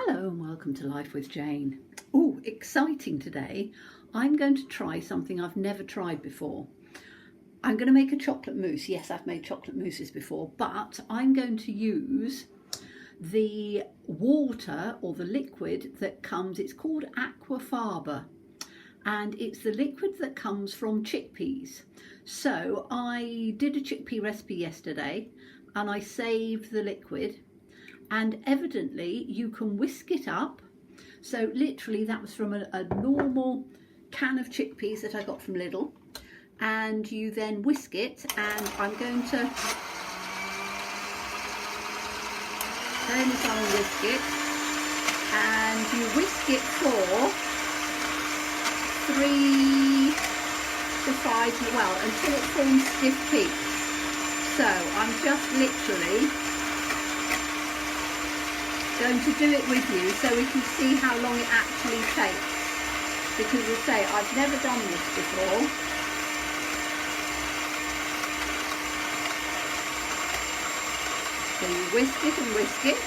Hello and welcome to Life with Jane. Oh, exciting today. I'm going to try something I've never tried before. I'm going to make a chocolate mousse. Yes, I've made chocolate mousses before, but I'm going to use the water or the liquid that comes, it's called aquafaba, and it's the liquid that comes from chickpeas. So I did a chickpea recipe yesterday and I saved the liquid, and evidently you can whisk it up. So literally that was from a normal can of chickpeas that I got from Lidl, and you then whisk it, and I'm going to turn this on and whisk it, and you whisk it for 3 to 5, well, until it forms stiff peaks. So I'm just literally going to do it with you so we can see how long it actually takes, because as I say, I've never done this before. So you whisk it and whisk it.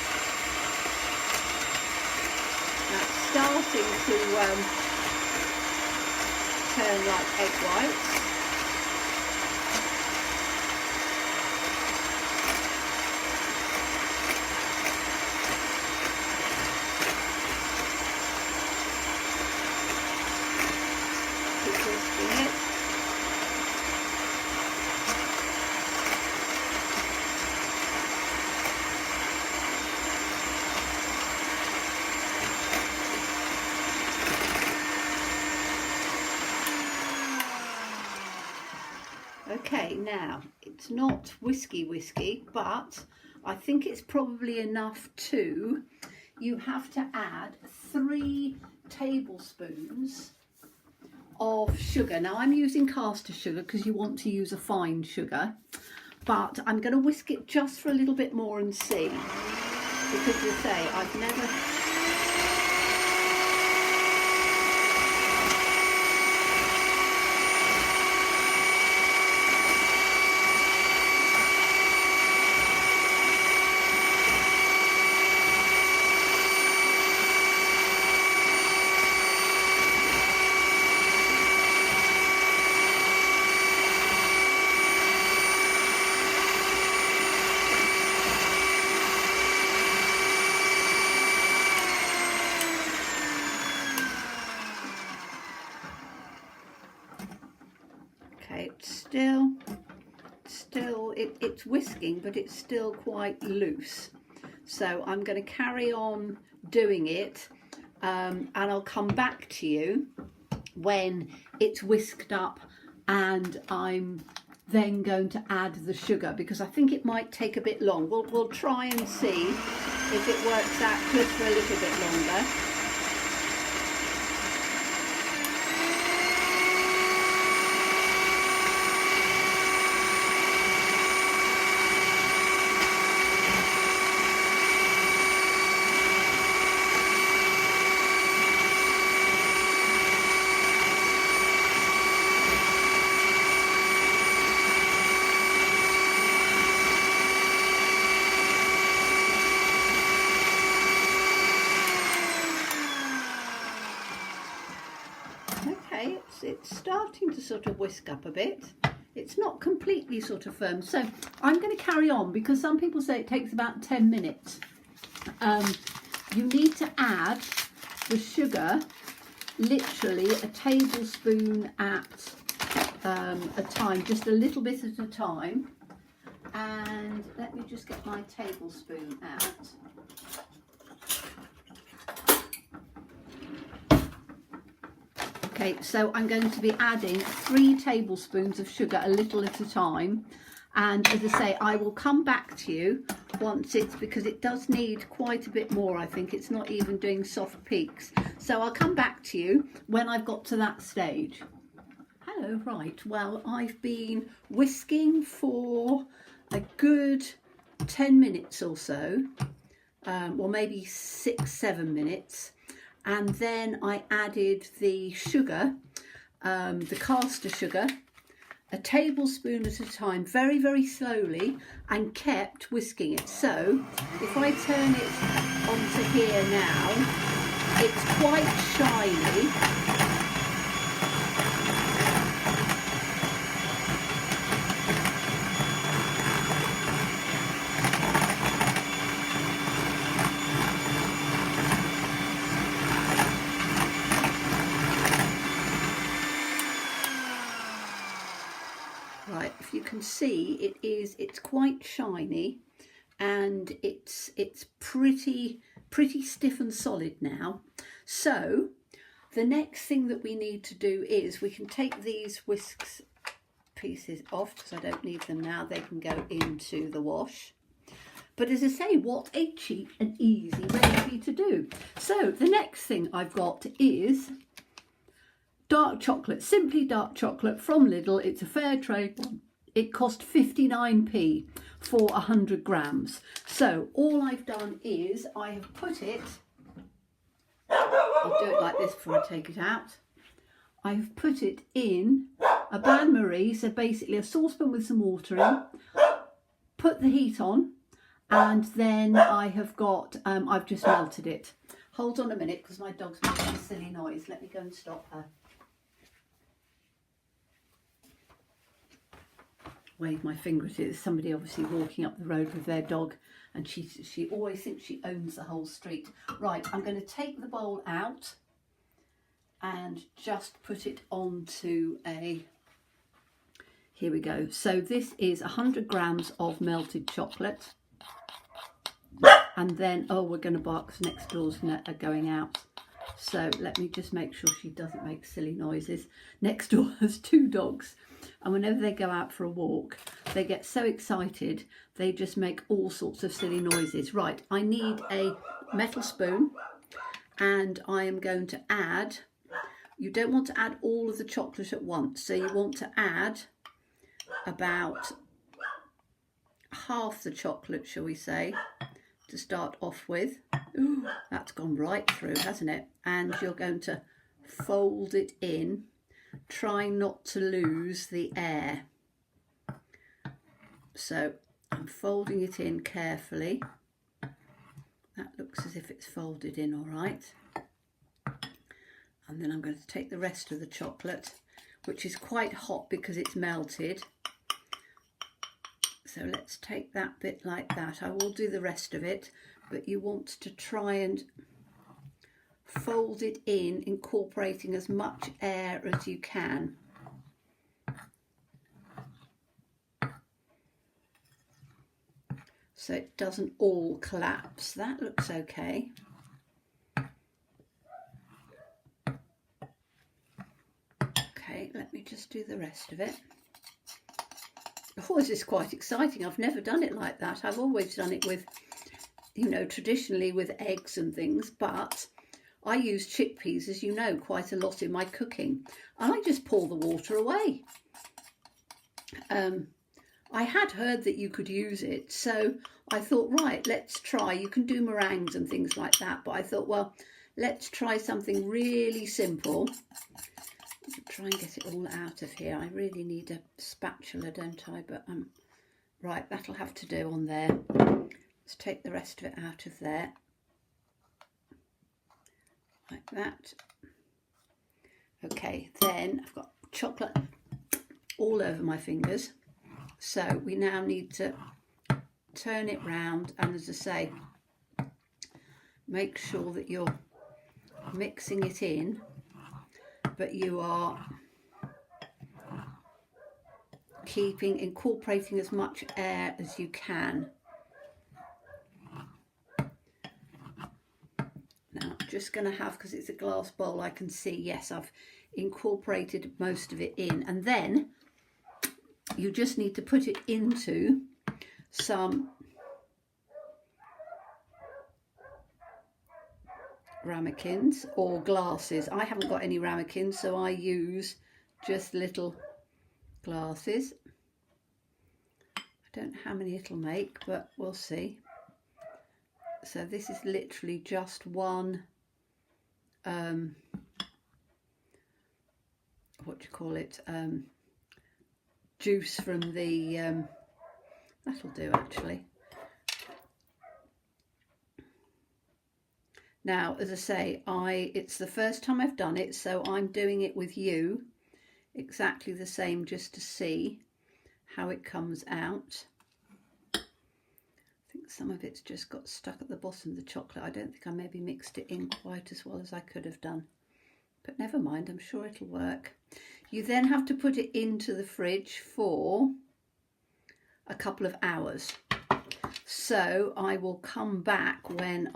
That's starting to turn like egg whites. Okay, now it's not whiskey, but I think it's probably enough to, you have to add 3 tablespoons of sugar. Now I'm using caster sugar because you want to use a fine sugar, but I'm going to whisk it just for a little bit more and see, because as I say, I've never... Okay, it's whisking, but it's still quite loose. So I'm going to carry on doing it, and I'll come back to you when it's whisked up, and I'm then going to add the sugar, because I think it might take a bit long. We'll try and see if it works out just for a little bit longer. It's starting to sort of whisk up a bit. It's not completely sort of firm, so I'm going to carry on, because some people say it takes about 10 minutes. You need to add the sugar, literally a tablespoon at a time, just a little bit at a time. And let me just get my tablespoon out. Okay, so I'm going to be adding 3 tablespoons of sugar, a little at a time. And as I say, I will come back to you once it's, because it does need quite a bit more, I think. It's not even doing soft peaks. So I'll come back to you when I've got to that stage. Hello, right, well, I've been whisking for a good 10 minutes or so, or maybe 6-7 minutes. And then I added the sugar, the caster sugar, a tablespoon at a time, very, very slowly, and kept whisking it. So if I turn it onto here now, it's quite shiny. Right, if you can see, it's quite shiny, and it's pretty stiff and solid now. So the next thing that we need to do is we can take these whisk pieces off, because I don't need them now. They can go into the wash. But as I say, what a cheap and easy recipe to do. So the next thing I've got is dark chocolate, Simply Dark Chocolate from Lidl. It's a fair trade one. It cost 59p for 100 grams. So all I've done is I have put it, I'll do it like this before I take it out. I've put it in a bain-marie, so basically a saucepan with some water in, put the heat on, and then I have got, I've just melted it. Hold on a minute, because my dog's making a silly noise. Let me go and stop her. Wave my finger at it. There's somebody obviously walking up the road with their dog, and she always thinks she owns the whole street. Right, I'm going to take the bowl out and just put it onto a, here we go. So this is 100 grams of melted chocolate, and then, oh, we're going to bark because next door's are going out. So let me just make sure she doesn't make silly noises. Next door has 2 dogs, and whenever they go out for a walk, they get so excited, they just make all sorts of silly noises. Right, I need a metal spoon, and I am going to add, you don't want to add all of the chocolate at once, so you want to add about half the chocolate, shall we say, to start off with. Ooh, that's gone right through, hasn't it? And you're going to fold it in, trying not to lose the air. So I'm folding it in carefully. That looks as if it's folded in all right. And then I'm going to take the rest of the chocolate, which is quite hot because it's melted. So let's take that bit like that. I will do the rest of it, but you want to try and fold it in, incorporating as much air as you can. So it doesn't all collapse. That looks okay. Okay, let me just do the rest of it. Oh, this is quite exciting. I've never done it like that. I've always done it with, you know, traditionally with eggs and things, but I use chickpeas, as you know, quite a lot in my cooking, and I just pour the water away. I had heard that you could use it, so I thought, right, let's try. You can do meringues and things like that, but I thought, well, let's try something really simple. Try and get it all out of here. I really need a spatula, don't I? But right, that'll have to do on there. Let's take the rest of it out of there, like that. Okay, then I've got chocolate all over my fingers, so we now need to turn it round, and as I say, make sure that you're mixing it in, but you are incorporating as much air as you can. Now I'm just going to have, because it's a glass bowl, I can see, yes, I've incorporated most of it in, and then you just need to put it into some ramekins or glasses. I haven't got any ramekins, so I use just little glasses. I don't know how many it'll make, but we'll see. So this is literally just one, what do you call it, juice from the, that'll do actually. Now, as I say, it's the first time I've done it, so I'm doing it with you exactly the same just to see how it comes out. I think some of it's just got stuck at the bottom of the chocolate. I don't think I maybe mixed it in quite as well as I could have done. But never mind, I'm sure it'll work. You then have to put it into the fridge for a couple of hours. So I will come back when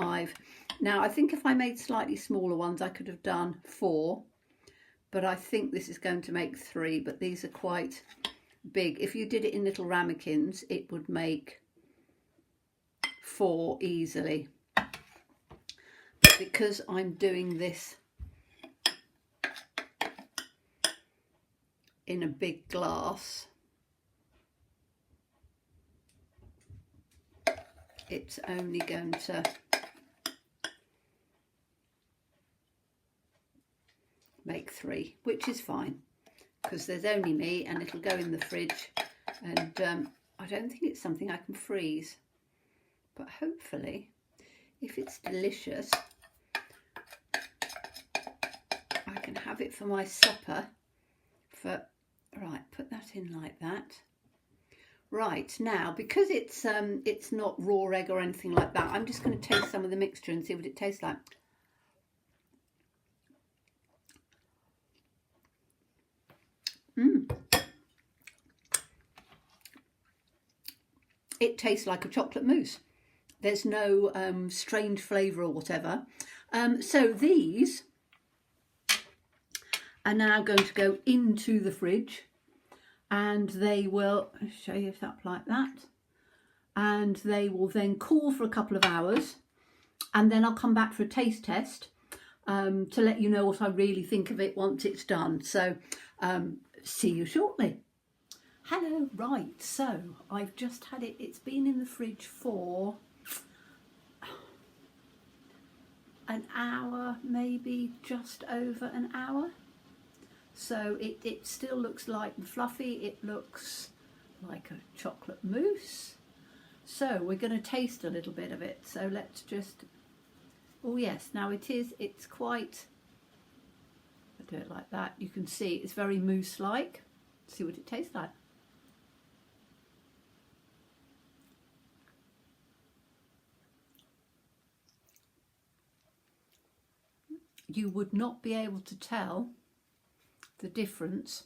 now I think if I made slightly smaller ones I could have done 4, but I think this is going to make 3, but these are quite big. If you did it in little ramekins it would make 4 easily. But because I'm doing this in a big glass, it's only going to make 3, which is fine because there's only me and it'll go in the fridge, and I don't think it's something I can freeze, but hopefully if it's delicious I can have it for my supper. Right, put that in like that. Right, now because it's not raw egg or anything like that, I'm just going to taste some of the mixture and see what it tastes like. It tastes like a chocolate mousse. There's no strange flavour or whatever. So these are now going to go into the fridge, and they will show you up like that, and they will then cool for a couple of hours, and then I'll come back for a taste test to let you know what I really think of it once it's done. So see you shortly. Hello, right, so I've just had it, it's been in the fridge for an hour, maybe just over an hour. So it still looks light and fluffy, it looks like a chocolate mousse. So we're going to taste a little bit of it, so let's just, oh yes, now it's quite, I'll do it like that, you can see it's very mousse-like. See what it tastes like. You would not be able to tell the difference.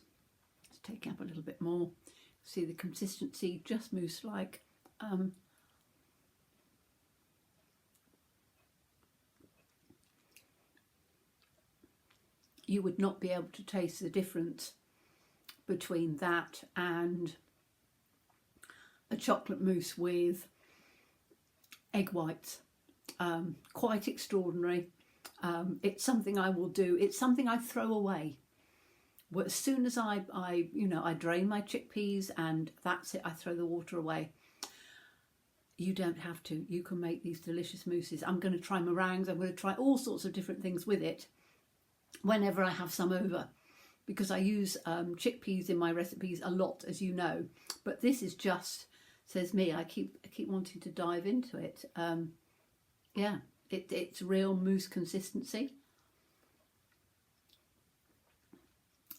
Let's take it up a little bit more. See the consistency, just mousse-like. You would not be able to taste the difference between that and a chocolate mousse with egg whites. Quite extraordinary. It's something I will do. It's something I throw away. As soon as I drain my chickpeas and that's it, I throw the water away. You don't have to. You can make these delicious mousses. I'm going to try meringues. I'm going to try all sorts of different things with it whenever I have some over, because I use chickpeas in my recipes a lot, as you know. But this is just, says me, I keep wanting to dive into it. Yeah, it's real mousse consistency.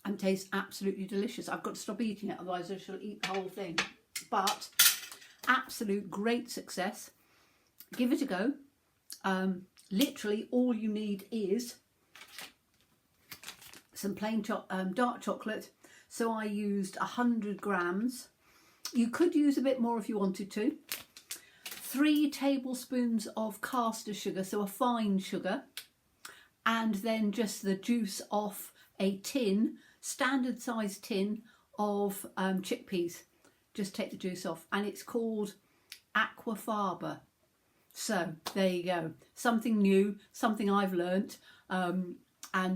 And tastes absolutely delicious. I've got to stop eating it, otherwise I shall eat the whole thing. But absolute great success. Give it a go. Literally all you need is some plain dark chocolate. So I used 100 grams. You could use a bit more if you wanted to. 3 tablespoons of caster sugar, so a fine sugar, and then just the juice off a tin, standard size tin of chickpeas. Just take the juice off, and it's called aquafaba. So there you go, something new, something I've learnt, and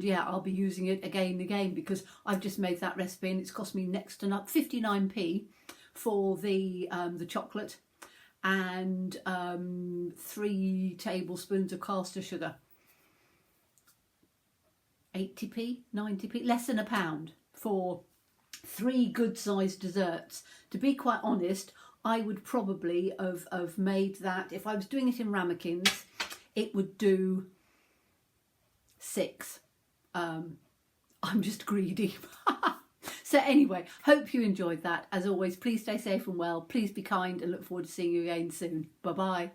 yeah, I'll be using it again and again, because I've just made that recipe and it's cost me next to not 59p for the chocolate, and 3 tablespoons of caster sugar. 80p, 90p, less than £1 for 3 good-sized desserts. To be quite honest, I would probably have made that, if I was doing it in ramekins, it would do 6. I'm just greedy. So anyway, hope you enjoyed that. As always, please stay safe and well. Please be kind and look forward to seeing you again soon. Bye-bye.